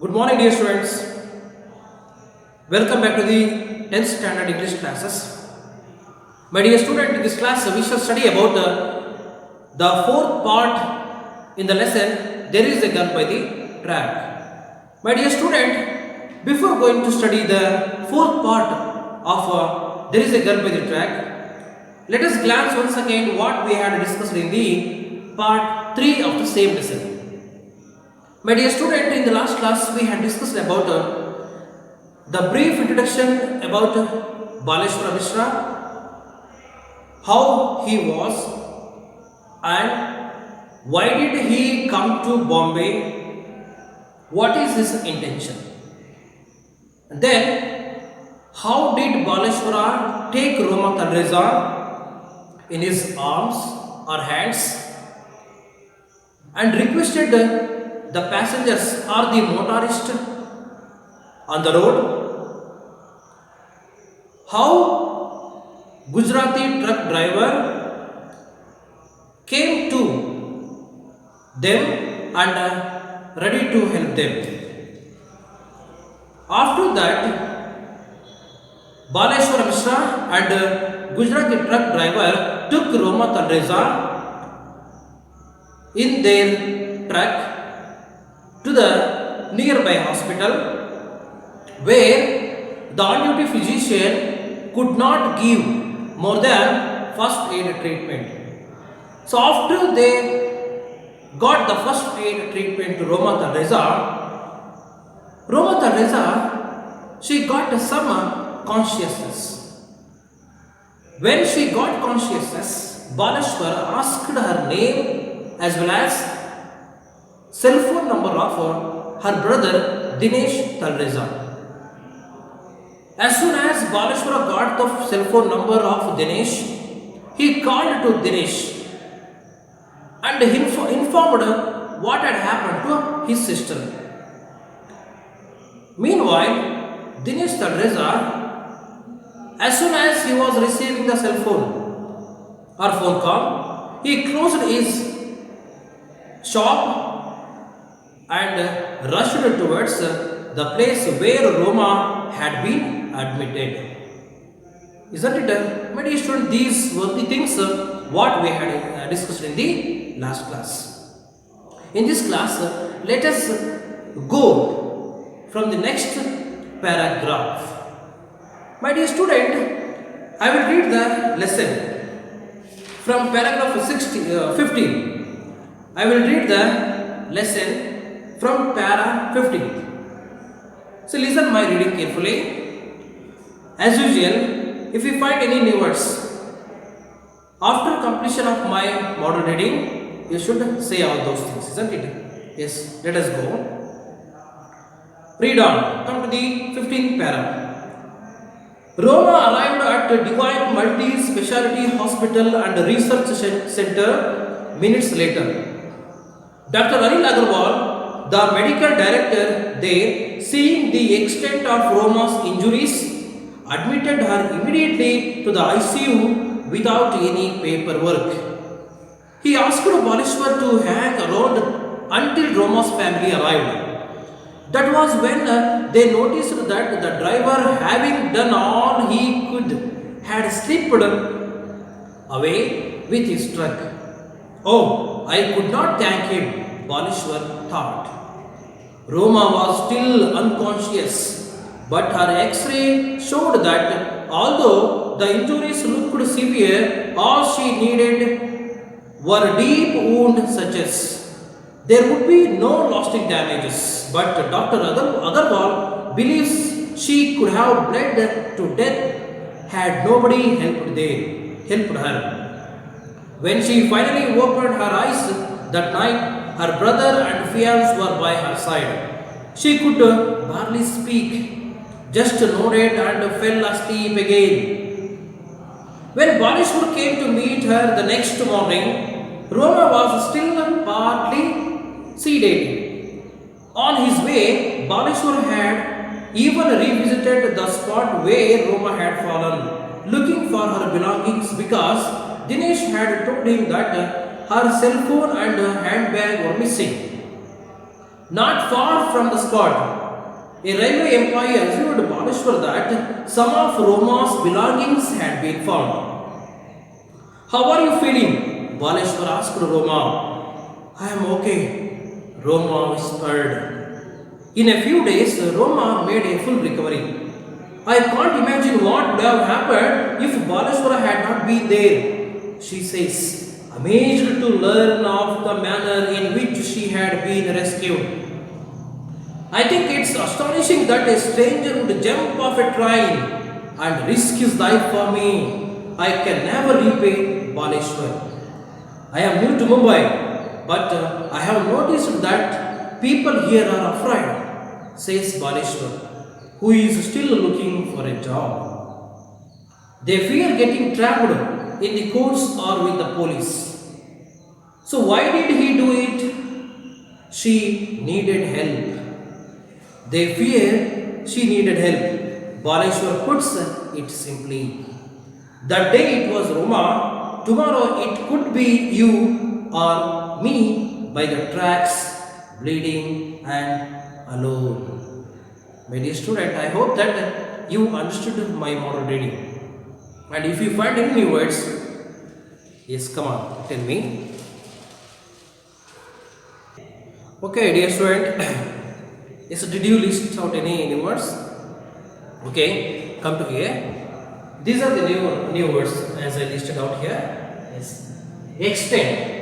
Good morning, dear students. Welcome back to the 10th standard English classes. My dear student, in this class we shall study about the fourth part in the lesson. There is a girl by the track. My dear student, before going to study the fourth part of There is a girl by the track, let us glance once again what we had discussed in the part 3 of the same lesson. My dear student, in the last class we had discussed about the brief introduction about Baleshwara Mishra, how he was and why did he come to Bombay, what is his intention. And then how did Baleshwara take Roma Thalreza in his arms or hands and requested the passengers or the motorist on the road. How Gujarati truck driver came to them and ready to help them. After that, Baleshwara Mishra and Gujarati truck driver took Roma Thalreza in their truck to the nearby hospital, where the on-duty physician could not give more than first aid treatment. So after they got the first aid treatment to Roma Thalreza, she got some consciousness. When she got consciousness, Baleshwar asked her name as well as cell phone number of her brother Dinesh Thalreza. As soon as Baleshwara got the cell phone number of Dinesh, he called to Dinesh and informed what had happened to his sister. Meanwhile, Dinesh Thalreza, as soon as he was receiving the cell phone or phone call, he closed his shop and rushed towards the place where Roma had been admitted. Isn't it? My dear student, these were the things what we had discussed in the last class. In this class, let us go from the next paragraph. My dear student, I will read the lesson from paragraph 15. I will read the lesson from para 15. So listen my reading carefully. As usual, if you find any new words after completion of my model reading, you should say all those things, isn't it? Yes, let us go. Read on. Come to the 15th para. Roma arrived at Divine Multi-Speciality Hospital and Research Center minutes later. Dr. Anil Agarwal, the medical director there, seeing the extent of Roma's injuries, admitted her immediately to the ICU without any paperwork. He asked Baleshwar to hang around until Roma's family arrived. That was when they noticed that the driver, having done all he could, had slipped away with his truck. Oh, I could not thank him, Baleshwar thought. Roma was still unconscious, but her X-ray showed that although the injuries looked severe, all she needed were deep wounds such as there would be no lasting damages. But Dr. Agarwal believes she could have bled to death had nobody helped her. When she finally opened her eyes that night, her brother and fiancé were by her side. She could barely speak, just nodded and fell asleep again. When Baleshwar came to meet her the next morning, Roma was still partly sedated. On his way, Baleshwar had even revisited the spot where Roma had fallen, looking for her belongings because Dinesh had told him that her cell phone and handbag were missing. Not far from the spot, a railway employee assured Baleshwar that some of Roma's belongings had been found. How are you feeling? Baleshwar asked Roma. I am okay, Roma whispered. In a few days, Roma made a full recovery. I can't imagine what would have happened if Baleshwara had not been there, she says, amazed to learn of the manner in which she had been rescued. I think it's astonishing that a stranger would jump off a train and risk his life for me. I can never repay Baleshwar. I am new to Mumbai, but I have noticed that people here are afraid, says Baleshwar, who is still looking for a job. They fear getting trapped in the courts or with the police. So why did he do it? She needed help. They fear she needed help. Baleshwar puts it simply. That day it was Roma, tomorrow it could be you or me by the tracks, bleeding and alone. My dear student, I hope that you understood my moral reading. And if you find any new words, yes, come on, tell me. Okay, dear student, yes, did you list out any new words? Okay, come to here. These are the new words as I listed out here. Yes, extend.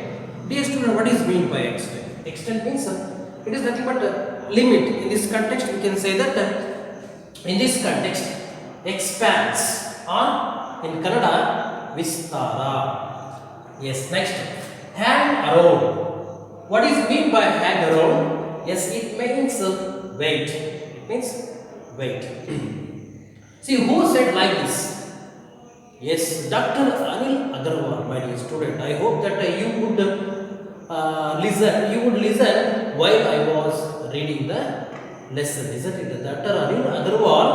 Dear student, what is meant by extend? Extend means it is nothing but limit. In this context, we can say that in this context, expands or in Kannada, vistara. Yes, next, hang around. What is meant by hang around? Yes, it means wait. It means wait. See, who said like this? Yes, Dr. Anil Agarwal, my dear student. I hope that you would listen. You would listen while I was reading the lesson, isn't it? Dr. Anil Agarwal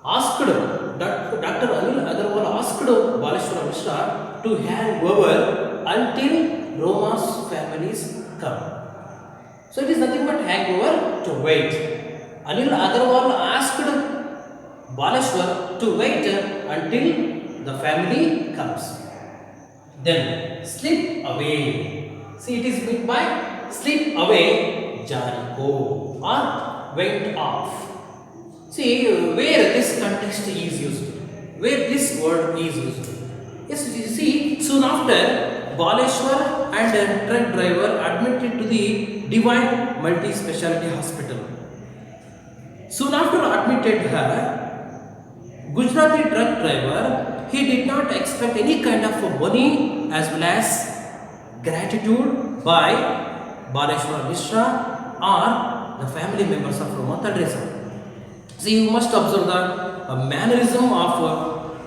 asked Dr. Anil Agarwal asked Baleshwara Mishra to hang over until Roma's families come. So it is nothing but hang over to wait. Anil Agarwal asked Baleshwar to wait until the family comes. Then slip away. See, it is meant by slip away, Jariko, or went off. See, where this context is used, where this word is used. Yes, you see, soon after, Baleshwar and a truck driver admitted to the Divine Multi-Speciality Hospital. Soon after admitted her, Gujarati truck driver, he did not expect any kind of money as well as gratitude by Baleshwar Mishra or the family members of Roma Tadresa. See, you must observe the mannerism of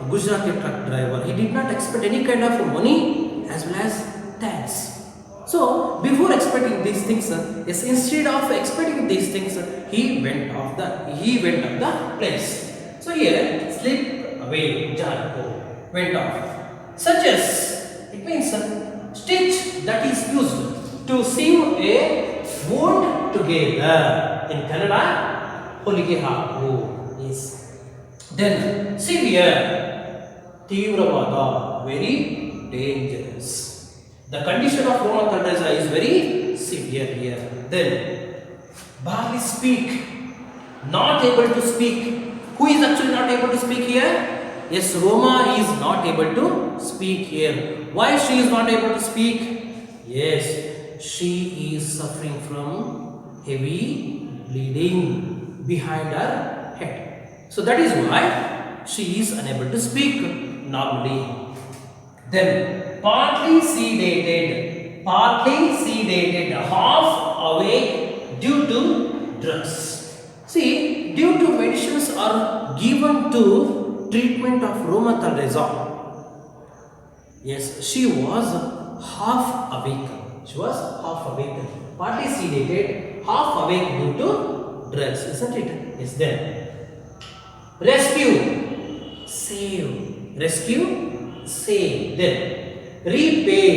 Gujarati truck driver. He did not expect any kind of money as well as thanks. So, before expecting these things, yes, instead of expecting these things, he went off the place. So here, slip away, Jarko, went off. Such as, it means stitch that is used to sew a wound together. In Kannada, holige haku. Yes. Then, severe, tivravada, very dangerous. The condition of Roma Tadresa is very severe here. Then, barely speak, not able to speak. Who is actually not able to speak here? Yes, Roma is not able to speak here. Why she is not able to speak? Yes, she is suffering from heavy bleeding behind her head. So that is why she is unable to speak normally. Then partly sedated, half awake due to drugs. See, due to medicines are given to treatment of Roma Tadresa. Yes, she was half awake. Partly sedated, half awake due to drugs, isn't it? Yes, then. Rescue, save. Rescue, save. Then, repay,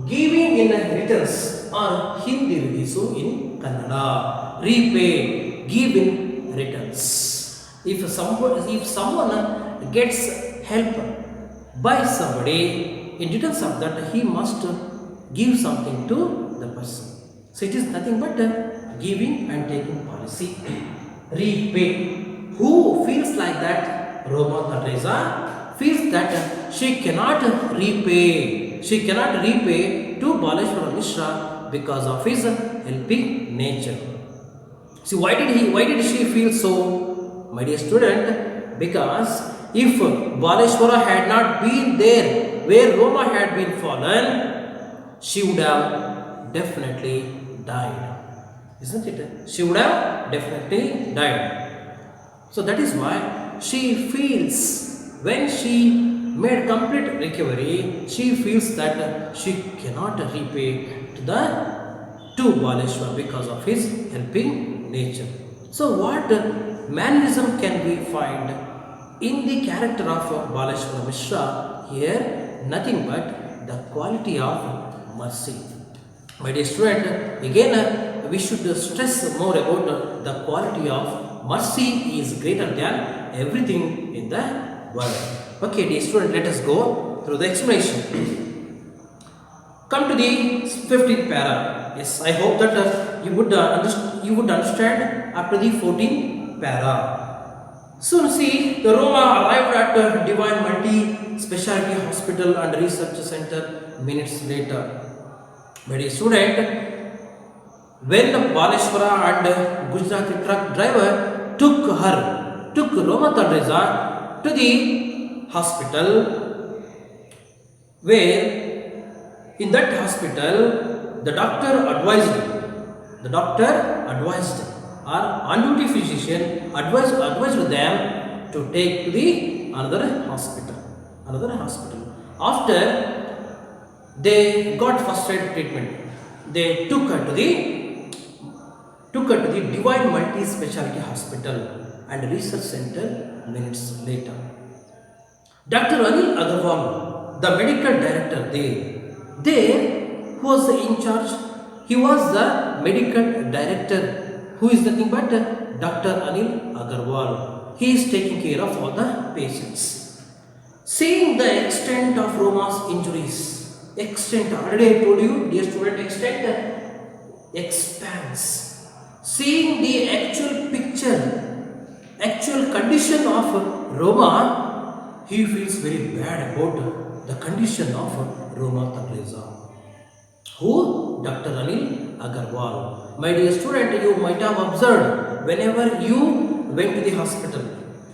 giving in returns or Hindi tirisu in Kannada. Repay, give in returns. If someone gets help by somebody, in returns of that he must give something to the person. So it is nothing but giving and taking policy. Repay. Who feels like that? Roma Theresa feels that she cannot repay. She cannot repay to Baleshwara Mishra because of his helping nature. See, why did she feel so, my dear student? Because if Baleshwara had not been there where Roma had been fallen, she would have definitely died. Isn't it? She would have definitely died. So that is why she feels, when she made complete recovery, she feels that she cannot repay to Baleshwar because of his helping nature. So what mannerism can we find in the character of Baleshwar Mishra? Here nothing but the quality of mercy. My dear student, again we should stress more about the quality of mercy is greater than everything in the world. Okay, dear student, let us go through the explanation. Come to the 15th para. Yes, I hope that you would understand after the 14th para. So see, the Roma arrived at Divine Multi Specialty Hospital and Research Center minutes later. My dear student, when Baleshwara and Gujarati truck driver took Roma Theresa to the hospital, where in that hospital the doctor advised or on-duty physician advised them to take to the another hospital. After they got first aid treatment, they took her to the Divine Multi Specialty Hospital and Research Center minutes later. Dr. Anil Agarwal, the medical director there was in charge. He was the medical director, who is nothing but Dr. Anil Agarwal. He is taking care of all the patients. Seeing the extent of Roma's injuries, already I told you, dear student, extent expands. Seeing the actual condition of Roma, he feels very bad about the condition of Roma Theresa. Who? Dr. Anil Agarwal. My dear student, you might have observed whenever you went to the hospital.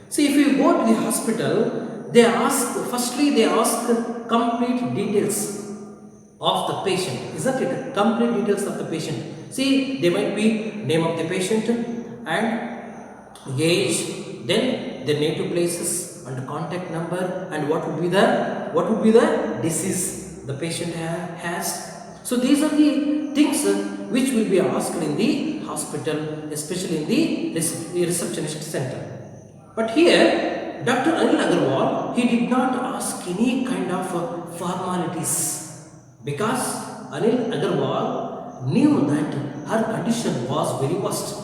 See, if you go to the hospital, they ask complete details of the patient. Isn't it? Complete details of the patient. See, there might be name of the patient and age, then the native places and contact number, and what would be the disease the patient has. So these are the things which will be asked in the hospital, especially in the receptionist center. But here Dr. Anil Agarwal, he did not ask any kind of formalities, because Anil Agarwal knew that her condition was very worst.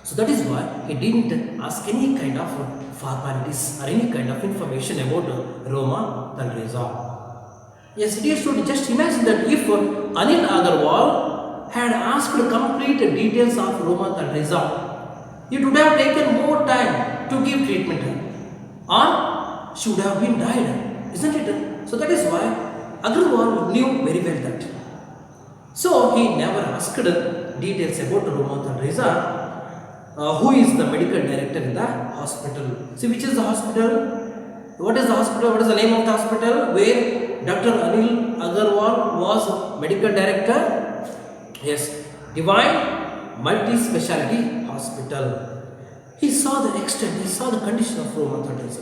So that is why he didn't ask any kind of formalities or any kind of information about Roma Theresa. Yes, dear student, just imagine that if Anil Agarwal had asked complete details of Roma Theresa, it would have taken more time to give treatment, or she would have been died, isn't it? So that is why Agarwal knew very well that. So he never asked details about Roma Theresa, who is the medical director in the hospital. See, which is the hospital? What is the hospital? What is the name of the hospital where Dr. Anil Agarwal was medical director? Yes, Divine Multi Specialty Hospital. He saw the extent, he saw the condition of Roma Theresa.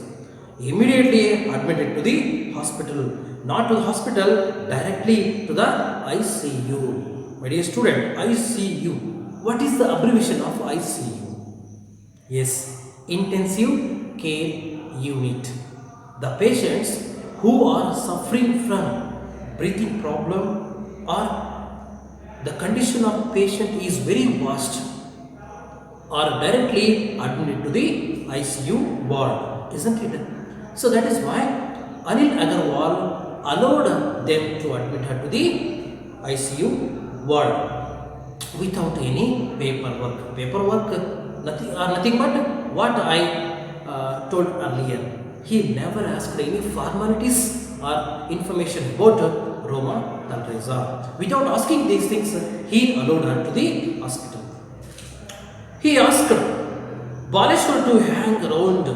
He immediately admitted to the hospital, not to the hospital, directly to the ICU. My dear student, ICU. What is the abbreviation of ICU? Yes, Intensive Care Unit. The patients who are suffering from breathing problem or the condition of patient is very worst, are directly admitted to the ICU ward, isn't it? So that is why Anil Agarwal allowed them to admit her to the ICU ward without any paperwork. Nothing but what I told earlier. He never asked any formalities or information about Roma Talreza. Without asking these things, he allowed her to the hospital. He asked Baleshwar to hang around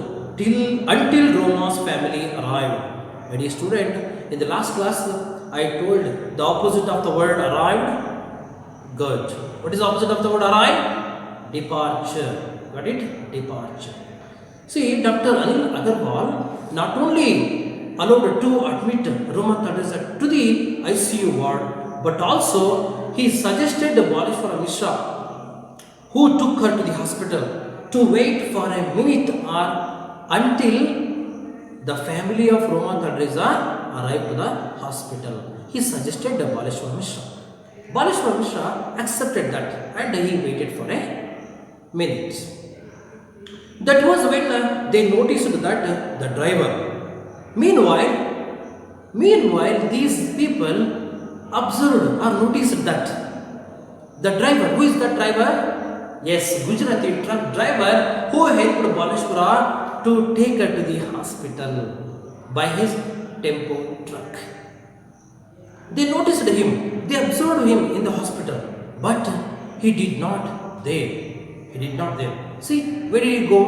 until Roma's family arrived. My dear student, in the last class, I told the opposite of the word arrived. Good. What is the opposite of the word arrive? Departure. Got it? Departure. See, Dr. Anil Agarwal not only allowed to admit Roma Talreza to the ICU ward, but also he suggested Baleshwara Mishra, who took her to the hospital, to wait for a minute or until the family of Roma Talreza arrived to the hospital. He suggested Baleshwara Mishra. Baleshwara Mishra accepted that and he waited for a minute. That was when they noticed that the driver. Meanwhile, these people observed or noticed that the driver, who is the driver? Yes, Gujarati truck driver who helped Baleshwara to take her to the hospital by his tempo truck. They noticed him, they observed him in the hospital, but he did not there. See, where did he go?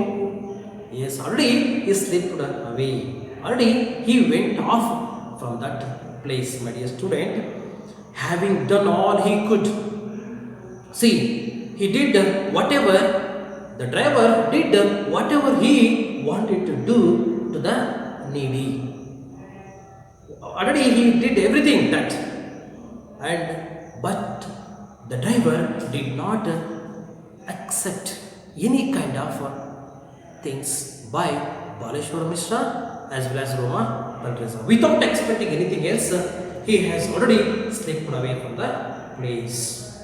Yes, already he slipped away. Already he went off from that place, my dear student, having done all he could. See, he did whatever, the driver did whatever he wanted to do to the needy. Already he did everything that, but the driver did not accept any kind of things by Baleshwara Mishra as well as Roma Talreza. Without expecting anything else, he has already slipped away from the place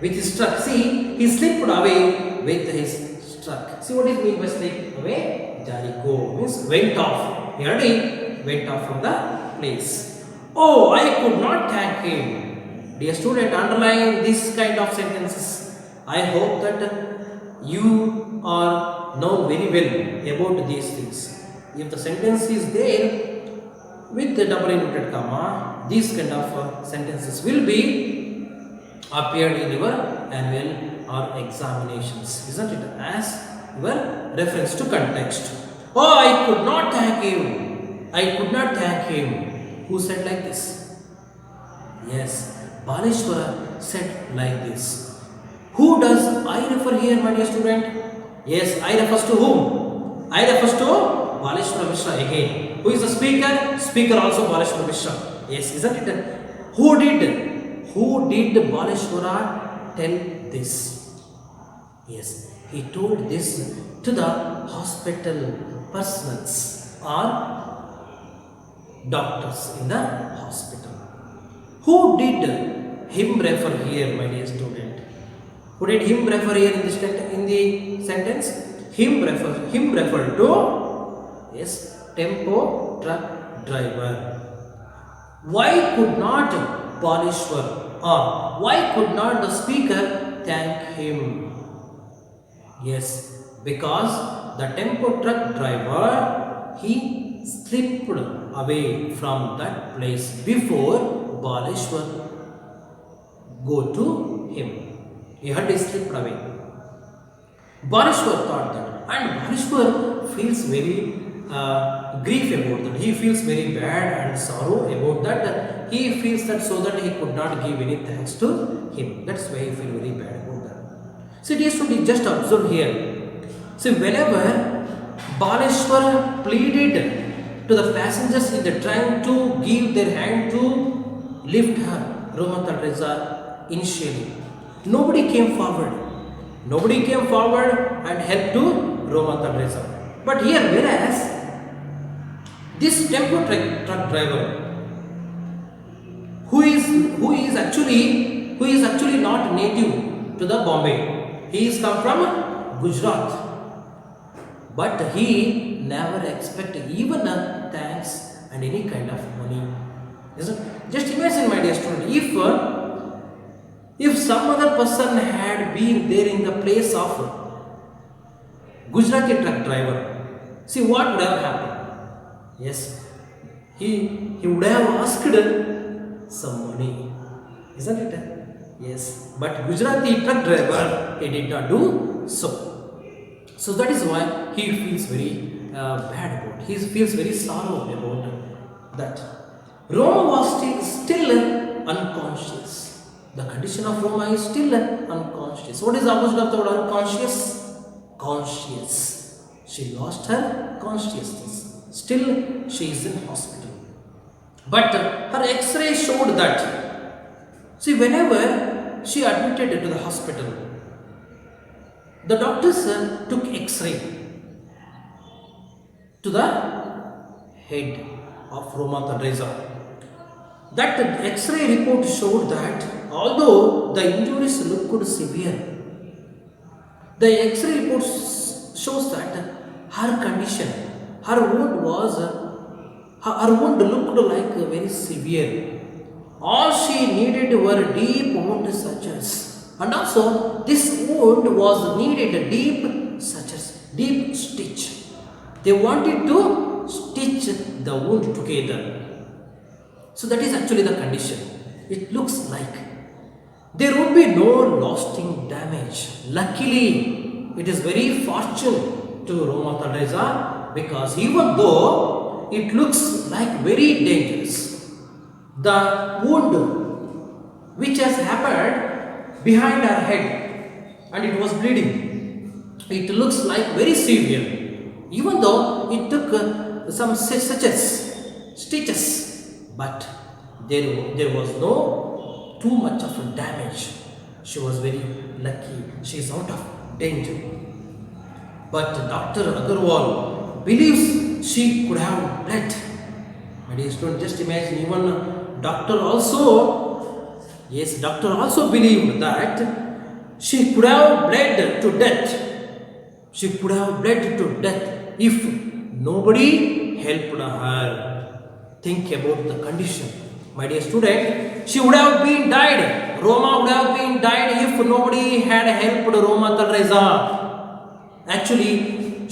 with his truck. See, he slipped away with his truck. See what is meant by slip away? Jarigo means went off. He already went off from the place. Oh, I could not thank him. Dear student, underline this kind of sentences. I hope that you are know very well about these things. If the sentence is there with the double inverted comma, these kind of sentences will be appeared in your annual or examinations, isn't it? As your reference to context. Oh, I could not thank him. I could not thank him. Who said like this? Yes, Baleshwara said like this. Who does I refer here, my dear student? Yes, I refers to whom? I refers to Baleshwara Mishra again. Who is the speaker? Speaker also Baleshwara Mishra. Yes, isn't it? Who did Baleshwara tell this? Yes, he told this to the hospital personnels or doctors in the hospital. Who did him refer here, my dear student? Who did him refer here in the sentence? Him referred to, yes, tempo truck driver. Why could not Baleshwar or why could not the speaker thank him? Yes, because the tempo truck driver, he slipped away from that place before Baleshwar go to him. He had slipped away. Baleshwar thought that, and Baleshwar feels very grief about that. He feels very bad and sorrow about that. He feels that so that he could not give any thanks to him. That's why he feels very bad about that. See, dear students, just observe here. See, whenever Baleshwar pleaded to the passengers in the train to give their hand to lift her, Roma Talreza, initially, nobody came forward. Nobody came forward and helped to Roma Talreza. But here, whereas this tempo truck driver, who is actually who is actually not native to the Bombay. He is come from Gujarat. But he never expected even a thanks and any kind of money. Just imagine, my dear student, if some other person had been there in the place of Gujarati truck driver, see what would have happened? Yes, he would have asked some money, isn't it? Yes, but Gujarati truck driver, he did not do so. So that is why he feels very bad about. He feels very sorrow about that. Roma was still unconscious. The condition of Roma is still unconscious. What is the opposite of the word unconscious? Conscious. She lost her consciousness. Still, she is in hospital. But her X-ray showed that. See, whenever she admitted to the hospital, the doctors took X-ray to the head of Roma Teresa. That X-ray report showed that although the injuries looked severe, the X-ray report shows that her condition, her wound looked like very severe. All she needed were deep wound sutures, and also this wound was needed a deep sutures, deep stitch. They wanted to stitch the wound together. So that is actually the condition. It looks like there would be no lasting damage. Luckily, it is very fortunate to Roma Teresa, because even though it looks like very dangerous, the wound which has happened behind her head and it was bleeding, it looks like very severe. Even though it took some stitches, but there was no too much of damage. She was very lucky. She is out of danger. But Dr. Agarwal believes she could have bled. My dear student, just imagine, even doctor also believed that she could have bled to death. She could have bled to death if nobody helped her. Think about the condition. My dear student, she would have been died. Roma would have been died if nobody had helped Roma Teresa. Actually,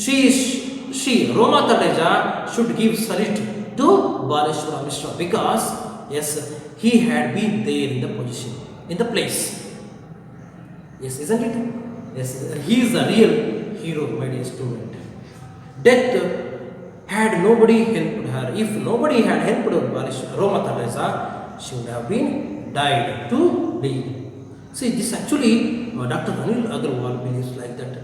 Roma Teresa should give salute to Baleshwara Mishra, because yes, he had been there in the position, in the place. Yes, isn't it? Yes, he is a real hero, my dear student. Death had nobody helped her. If nobody had helped Roma Teresa, she would have been died to live. See, this actually Dr. Anil Agarwal believes like that.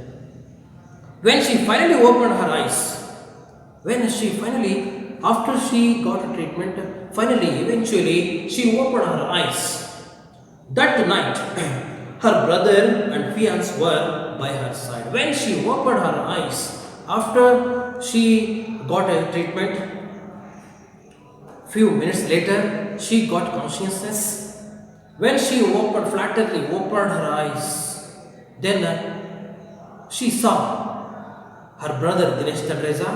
When she finally opened her eyes, after she got treatment, eventually she opened her eyes. That night, her brother and fiance were by her side. When she opened her eyes, after she got a treatment, few minutes later, she got consciousness. When she flatly opened her eyes, then she saw her brother Dinesh Teresa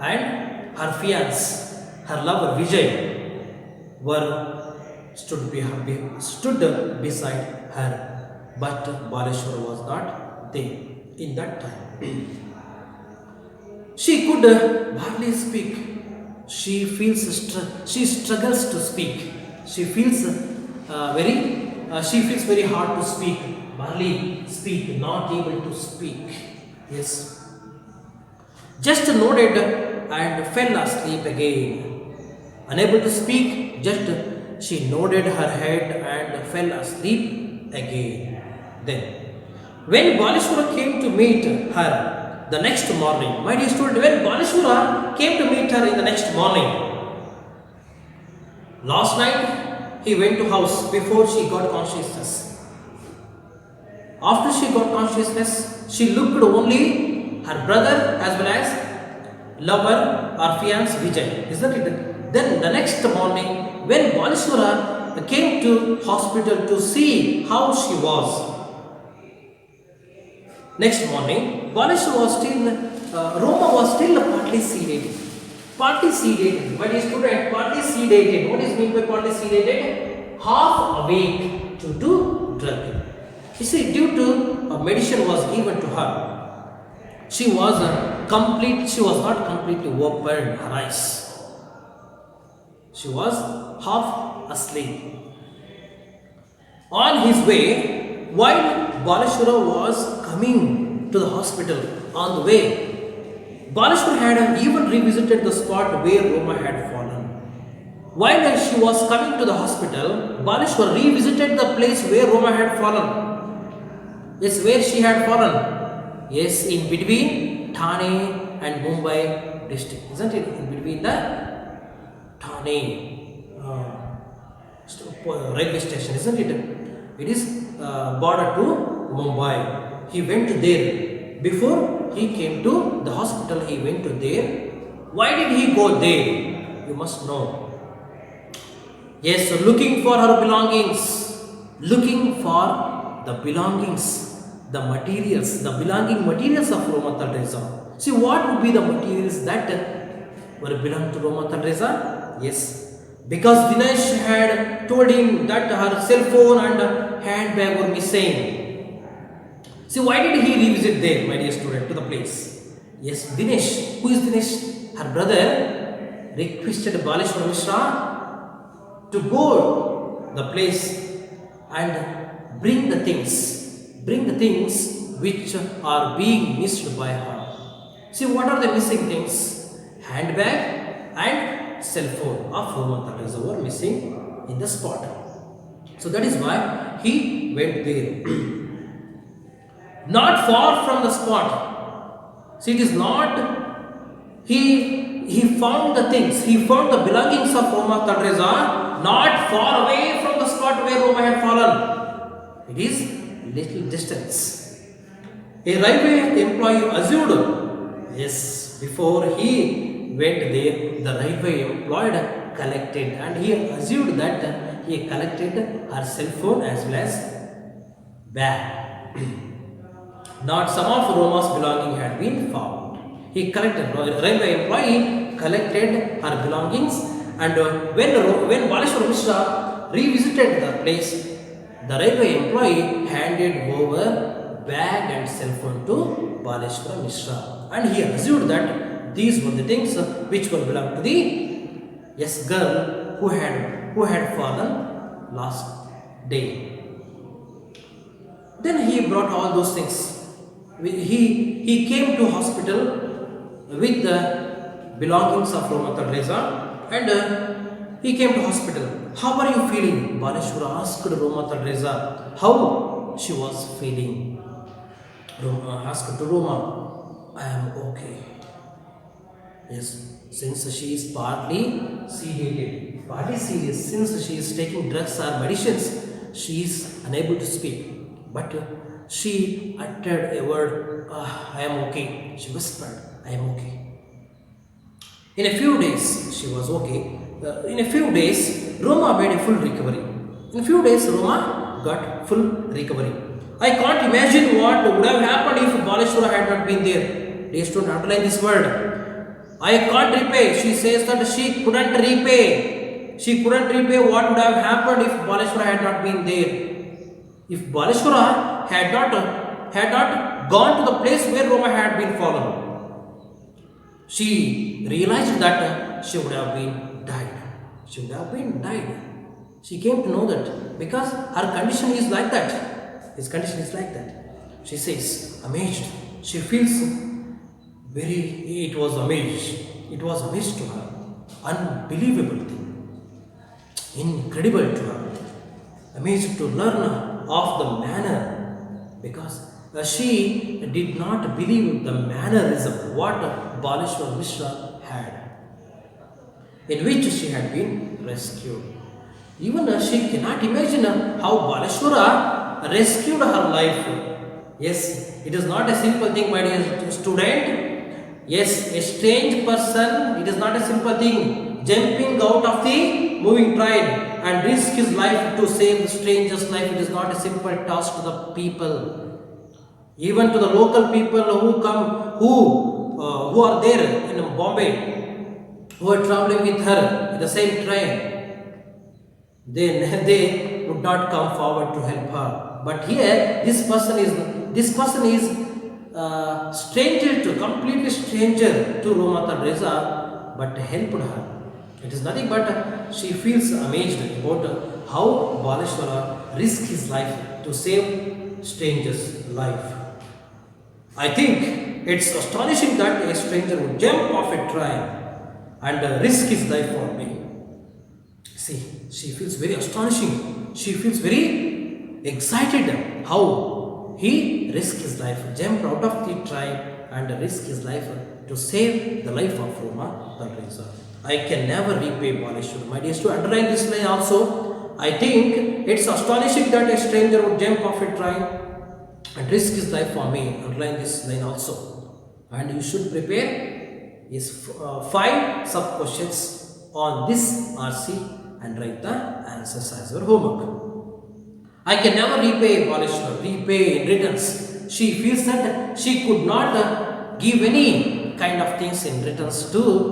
and her fiance, her lover Vijay, stood beside her. But Baleshwar was not there in that time. She could hardly speak. She struggles to speak. She feels very hard to speak. Barely speak, not able to speak. Yes. Just nodded and fell asleep again. Unable to speak, she nodded her head and fell asleep again. Then, when Baleshwara came to meet her the next morning, my dear student, when Baleshwara came to meet her in the next morning, last night he went to house before she got consciousness. After she got consciousness, she looked only her brother as well as lover or fiance Vijay, isn't it? Then the next morning, when Baleshwara came to hospital to see how she was. Next morning, Roma was still partly sedated. Partly sedated. But his student, partly sedated. What is meant by partly sedated? Half awake due to drug. You see, due to a medicine was given to her, she was not completely opened her eyes. She was half asleep. On his way, while Baleshwara was coming to the hospital, on the way, Baleshwara had even revisited the spot where Roma had fallen. While she was coming to the hospital, Baleshwara revisited the place where Roma had fallen. Yes, where she had fallen. Yes, in between Thane and Mumbai district, isn't it? In between the Thane railway station, isn't it? It is border to Mumbai. He went there. Before he came to the hospital, he went to there. Why did he go there? You must know. Yes, so looking for her belongings. Looking for the belongings, the materials, the belonging materials of Roma Teresa. See, what would be the materials that were belong to Roma Teresa? Yes, because Dinesh had told him that her cell phone and handbag were missing. See, why did he revisit there, my dear student, to the place? Yes, Dinesh. Who is Dinesh? Her brother requested Baleshwara Mishra to go the place and bring the things which are being missed by her. See, what are the missing things? Handbag and cell phone of Roma Teresa were missing in the spot. So that is why he went there. Not far from the spot. See, it is not, he found the things, he found the belongings of Roma Teresa not far away from the spot where Roma had fallen. It is little distance. A railway employee assumed, yes, before he went there, the railway employee collected, and he assumed that he collected her cell phone as well as bag. Not some of Roma's belongings had been found. He collected, railway employee collected her belongings, and when Baleshwara Mishra revisited the place, the railway employee handed over bag and cell phone to Baleshwara Mishra, and he assumed that these were the things which were belonged to the girl who had fallen last day. Then he brought all those things. He came to hospital with the belongings of Roma Teresa, and he came to hospital. How are you feeling? Baleshwara asked Roma Teresa how she was feeling. Roma asked to Roma, I am okay. Yes, since she is partly sedated, since she is taking drugs or medicines, she is unable to speak. But she uttered a word, I am okay. She whispered, I am okay. In a few days, she was okay. In a few days, Roma made a full recovery. In a few days, Roma got full recovery. I can't imagine what would have happened if Baleshwara had not been there. They used to underline this word. I can't repay. She says that she couldn't repay. She couldn't repay what would have happened if Baleshwara had not been there. If Baleshwara had not gone to the place where Roma had been fallen, she realized that she would have been died. She would have been died. She came to know that because her condition is like that. His condition is like that. She says, amazed. She feels it was amazed. It was amazed to her. Unbelievable thing. Incredible to her. Amazed to learn of the manner, because she did not believe the mannerism what Baleshwara Mishra had, in which she had been rescued. Even she cannot imagine how Baleshwara rescued her life. Yes, it is not a simple thing, my dear student. Yes, a strange person, it is not a simple thing. Jumping out of the moving train and risk his life to save the stranger's life. It is not a simple task to the people. Even to the local people who come, who are there in Bombay, who are traveling with her in the same train, they would not come forward to help her. But here, this person is stranger to completely stranger to Roma Teresa, but helped her. It is nothing but she feels amazed about how Baleshwara risked his life to save stranger's life. I think it's astonishing that a stranger would jump off a train and risk his life for me. See, she feels very astonishing. She feels very excited how he risked his life, jumped out of the train and risked his life to save the life of Roma Teresa. I can never repay Baleshwara. My dear, to underline this line also, I think it's astonishing that a stranger would jump off a train and risk his life for me. Underline this line also. And you should prepare is 5 sub questions on this RC and write the answers as your homework. I can never repay Baleshwara, repay in returns. She feels that she could not give any kind of things in returns to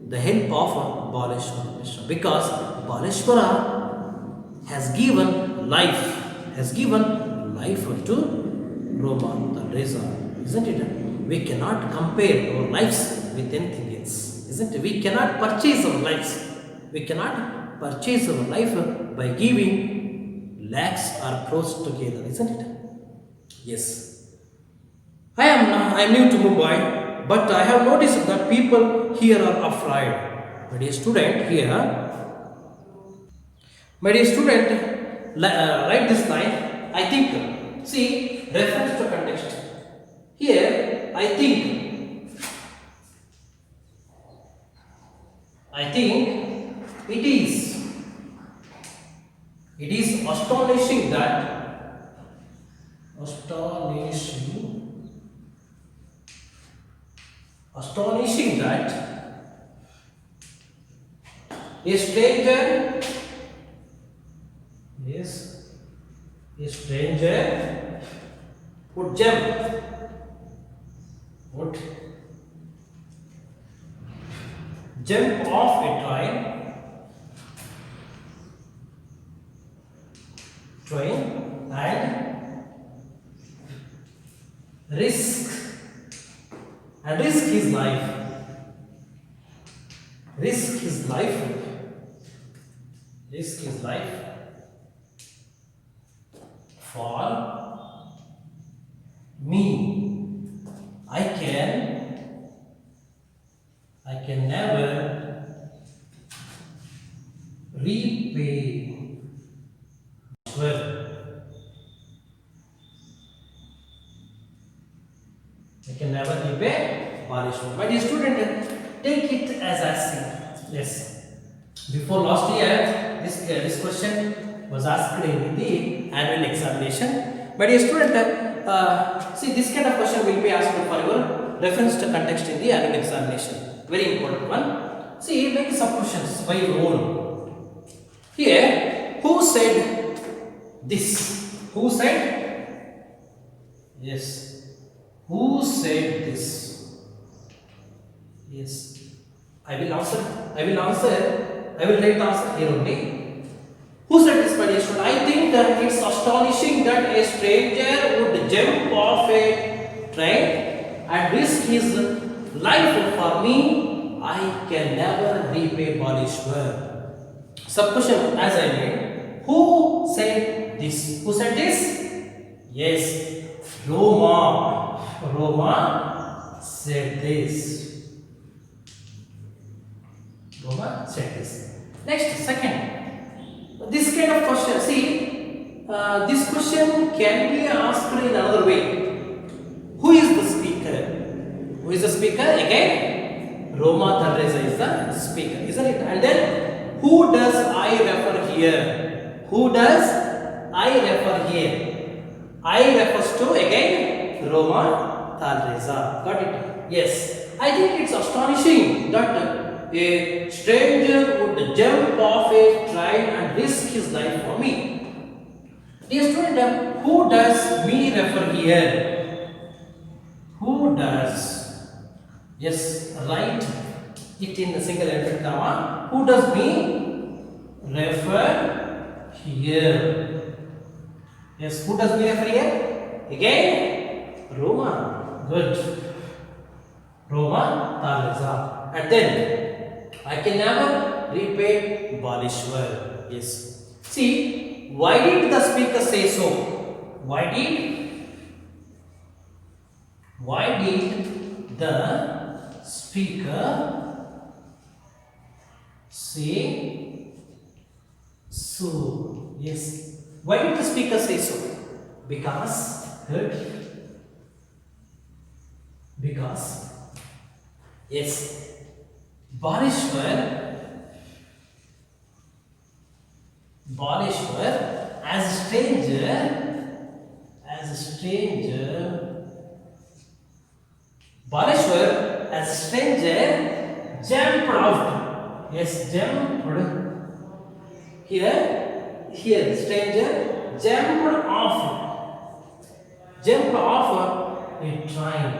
the help of Baleshwara, because Baleshwara has given life to Roma Teresa, isn't it? We cannot compare our lives with anything else, isn't it? We cannot purchase our lives. We cannot purchase our life by giving lakhs or crores together, isn't it? Yes. I am new to Mumbai, but I have noticed that people here are afraid. My dear student, write this line. I think, see, reference to context. Here, I think it is astonishing that a stranger would jump off a train and risk his life for me. I can never repay. Well, I can never repay Baleshwara. My dear student, take it as I see. Yes. Before last year, this question was asked in the annual examination. My dear student, see, this kind of question will be asked for your reference to context in the annual examination. Very important one. See, make some questions by your own. Here, who said this? Who said? Yes. Who said this? Yes. I will answer. I will write the answer here only. Who said this, my dear student? I think that it's astonishing that a stranger would jump off a train and risk his life for me. I can never repay Baleshwara. Sub question as I made. Who said this? Who said this? Yes, Roma said this. Roma said this. Next, second. This kind of question, see, this question can be asked in another way. Who is the speaker? Who is the speaker? Again, Roma Teresa is the speaker, isn't it? And then, who does I refer here? Who does I refer here? I refers to, again, Roma Teresa. Got it? Yes. I think it's astonishing that a stranger would jump off a train and risk his life for me. Dear student, who does me refer here? Who does? Yes, write it in the single inverted comma. Who does me refer here? Yes, who does me refer here? Again, Roma. Good. Roma Taleza. And then I can never repay Balishwar. Yes. See, why did the speaker say so? Why did the speaker say so? Yes. Why did the speaker say so? Because yes, Balishwar as a stranger, Balishwar as a stranger jumped out. Yes, jumped here stranger jumped off a train.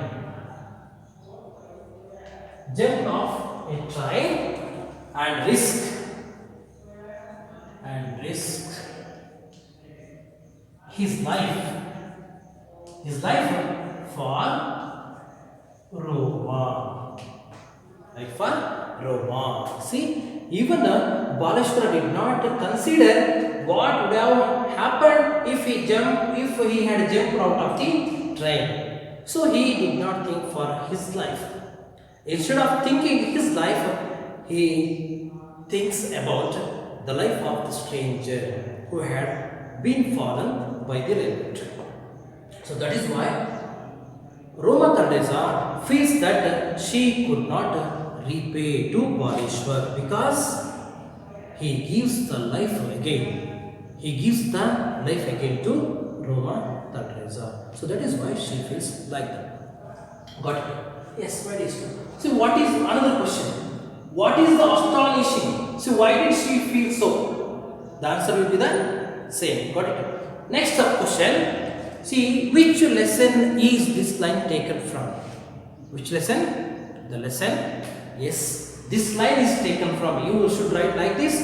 Jumped off a train and risked his life for Roma. Like for Roma. See, even Balashwara did not consider what would have happened if he had jumped out of the train. So he did not think for his life. Instead of thinking his life, he thinks about the life of the stranger who had been fallen by the railway train. So that is why Roma Taldeza feels that she could not repay to Balishwar because he gives the life again. He gives the life again to Roma Taldeza. So that is why she feels like that. Got it? Yes, my dear student. So what is another question? What is the astonishing? So why did she feel so? The answer will be the same. Got it? Next up question. See, which lesson is this line taken from? Which lesson? The lesson. Yes, this line is taken from. You should write like this.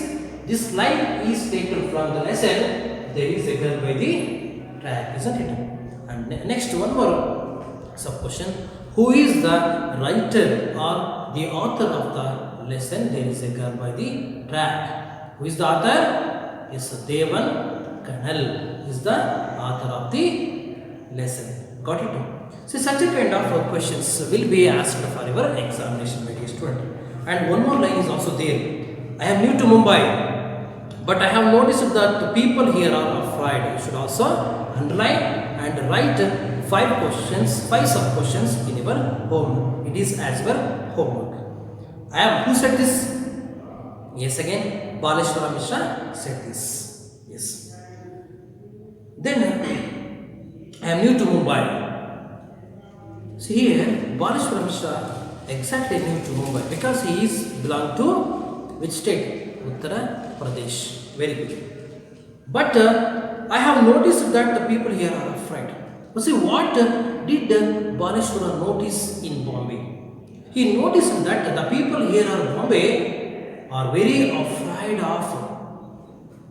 This line is taken from the lesson. There is a girl by the track, isn't it? And next one more sub question. Who is the writer or the author of the lesson? There is a girl by the track. Who is the author? Yes, Devan Kanal is the author of the lesson. Got it? So such a kind of questions will be asked for your examination, my dear student. And one more line is also there. I am new to Mumbai, but I have noticed that the people here are afraid. You should also underline and write 5 sub questions in your home. It is as your homework. Who said this? Yes, again, Baleshwara Mishra said this. Yes. Then I am new to Mumbai. See here, Baleshwara Mishra exactly new to Mumbai because he is belong to which state? Uttara Pradesh. Very good. But I have noticed that the people here are afraid. But see, what did Baleshwara notice in Bombay? He noticed that the people here in Bombay are very afraid of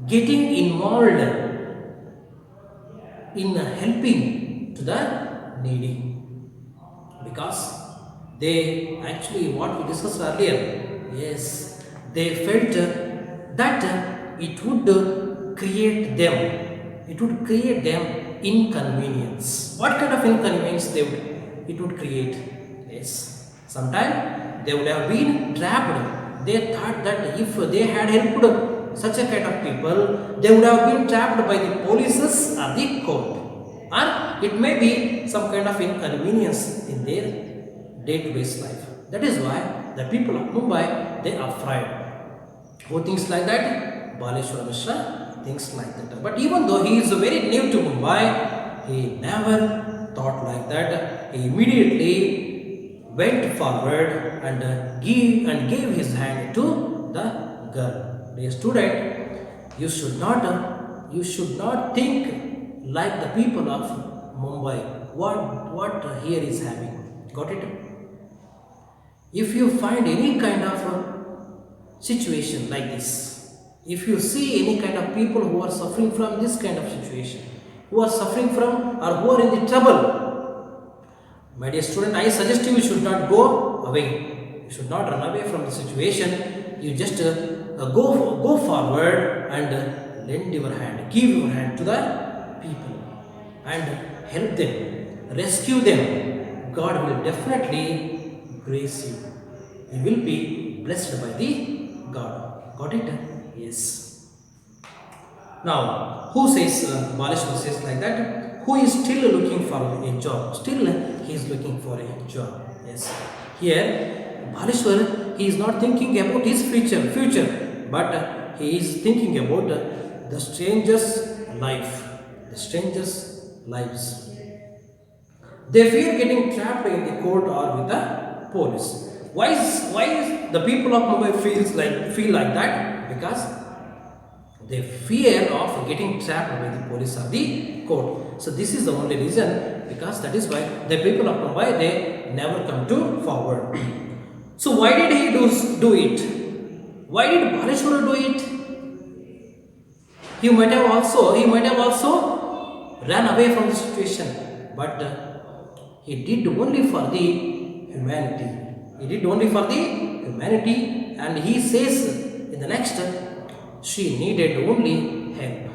getting involved in helping to the needy. Because they actually, what we discussed earlier, yes, they felt that it would create them inconvenience. What kind of inconvenience it would create? Yes, sometimes they would have been trapped. They thought that if they had helped such a kind of people, they would have been trapped by the police or the court. And it may be some kind of inconvenience in their day-to-day life. That is why the people of Mumbai, they are afraid. Who thinks like that? Baleshwara Mishra thinks like that. But even though he is very new to Mumbai, he never thought like that. He immediately went forward and gave his hand to the girl. Dear student, you should not think like the people of Mumbai. What here is having. Got it? If you find any kind of situation like this, if you see any kind of people who are suffering from this kind of situation, who are suffering from or who are in the trouble, my dear student, I suggest you should not go away. You should not run away from the situation. You just go forward and lend your hand, give your hand to the people and help them, rescue them. God will definitely grace you. You will be blessed by the God. Got it? Yes. Now, who says, Baleshwar says like that, who is still looking for a job? Still he is looking for a job. Yes. Here, Baleshwar, he is not thinking about his future, but he is thinking about the strangers' life, the strangers' lives. They fear getting trapped in the court or with the police. Why is the people of Mumbai feel like that? Because they fear of getting trapped by the police or the court. So this is the only reason, because that is why the people of Mumbai, they never come to forward. So why did he do it? Why did Baleshwara do it? He might have also ran away from the situation, but he did only for the humanity. He did only for the humanity, and he says in the next, she needed only help.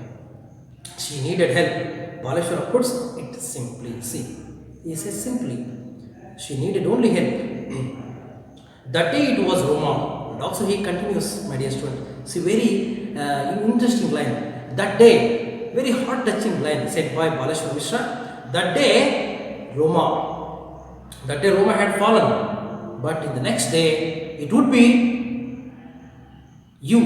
She needed help. Baleshwara puts it simply. See, he says simply, she needed only help. That day it was Roma. And also he continues, my dear student. See, very interesting line. That day, very heart-touching line said by Baleshwara Mishra. That day Roma had fallen. But in the next day, it would be you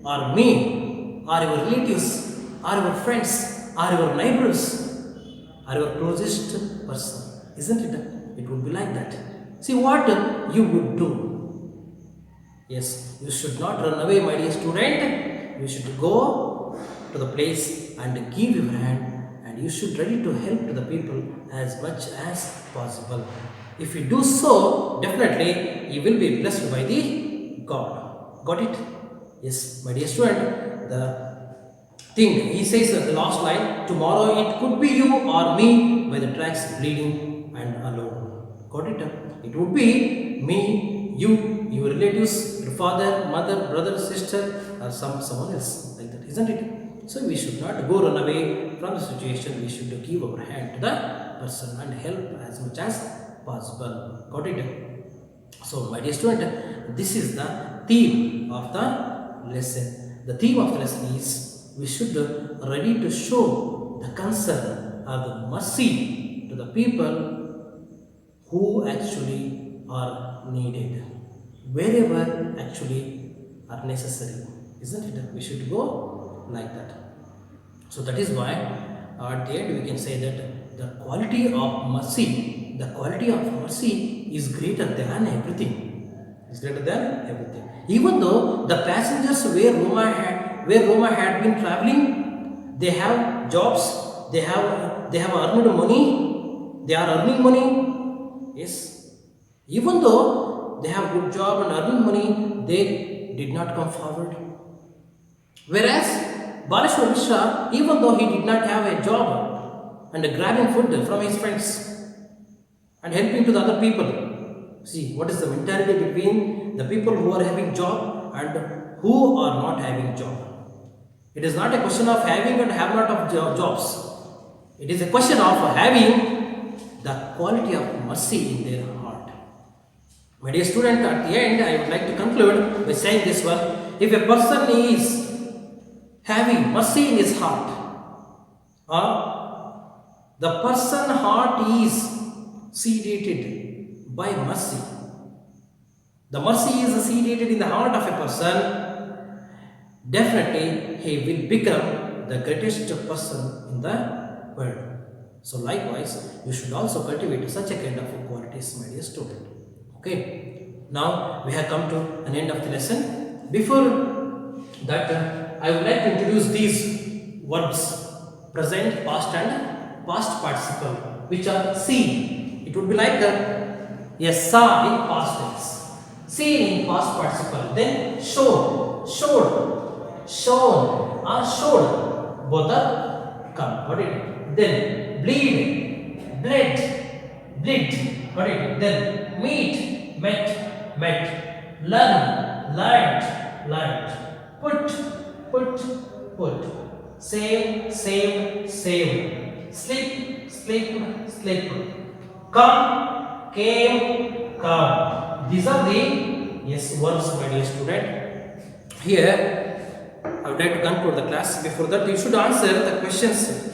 or me or your relatives or your friends or your neighbors or your closest person. Isn't it? It would be like that. See what you would do. Yes, you should not run away, my dear student. You should go to the place and give your hand, and you should ready to help to the people as much as possible. If you do so, definitely you will be blessed by the God. Got it? Yes, my dear student, the thing, he says the last line, tomorrow it could be you or me by the tracks bleeding and alone. Got it? It would be me, you, your relatives, your father, mother, brother, sister, or someone else like that, isn't it? So we should not go run away from the situation. We should give our hand to the person and help as much as possible. Got it? So my dear student, this is the theme of the lesson. The theme of the lesson is we should ready to show the concern or the mercy to the people who actually are needed, wherever actually are necessary. Isn't it? We should go like that. So that is why at the end we can say that the quality of mercy is greater than everything. Is greater than everything. Even though the passengers where Roma had been traveling, they have jobs, they have earned money, they are earning money. Yes. Even though they have good job and earning money, they did not come forward. Whereas Baleshwar Mishra, even though he did not have a job and grabbing food from his friends and helping to the other people. See, what is the mentality between the people who are having job and who are not having job? It is not a question of having and have not of jobs. It is a question of having the quality of mercy in their heart. My dear student, at the end, I would like to conclude by saying this one. If a person is having mercy in his heart, or the person heart is sedated by mercy, the mercy is sedated in the heart of a person, definitely he will become the greatest person in the world. So likewise, you should also cultivate such a kind of qualities, my dear student. Okay. Now we have come to an end of the lesson. Before that, I would like to introduce these verbs: present, past, and past participle, which are seen. It would be like yes, saw in past tense, seen in past participle, then showed, showed, shown, or showed. Both are come. Got it? Then bleed, bled, bled. Got it? Then meet, met, met. Learn, learned, learned. Put, put, put. Save, saved, saved. Slip, slip, slip. Come, came, come. These are the verbs, my dear student. Here I would like to conclude the class. Before that, you should answer the questions,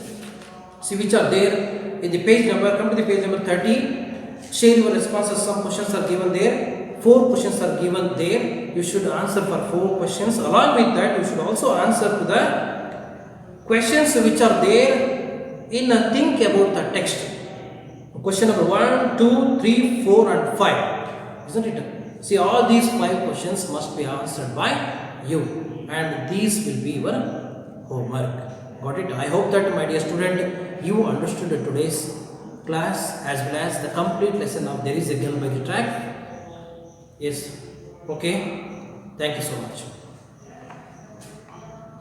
see, which are there in the page number. Come to the page number 30. Share your responses. Some questions are given there. 4 questions are given there. You should answer for 4 questions. Along with that, you should also answer to the questions which are there in think about the text. Question number 1, 2, 3, 4 and 5. Isn't it? See, all these 5 questions must be answered by you, and these will be your homework. Got it? I hope that, my dear student, you understood today's class as well as the complete lesson of There is a Girl by the Track. Yes. Okay. Thank you so much.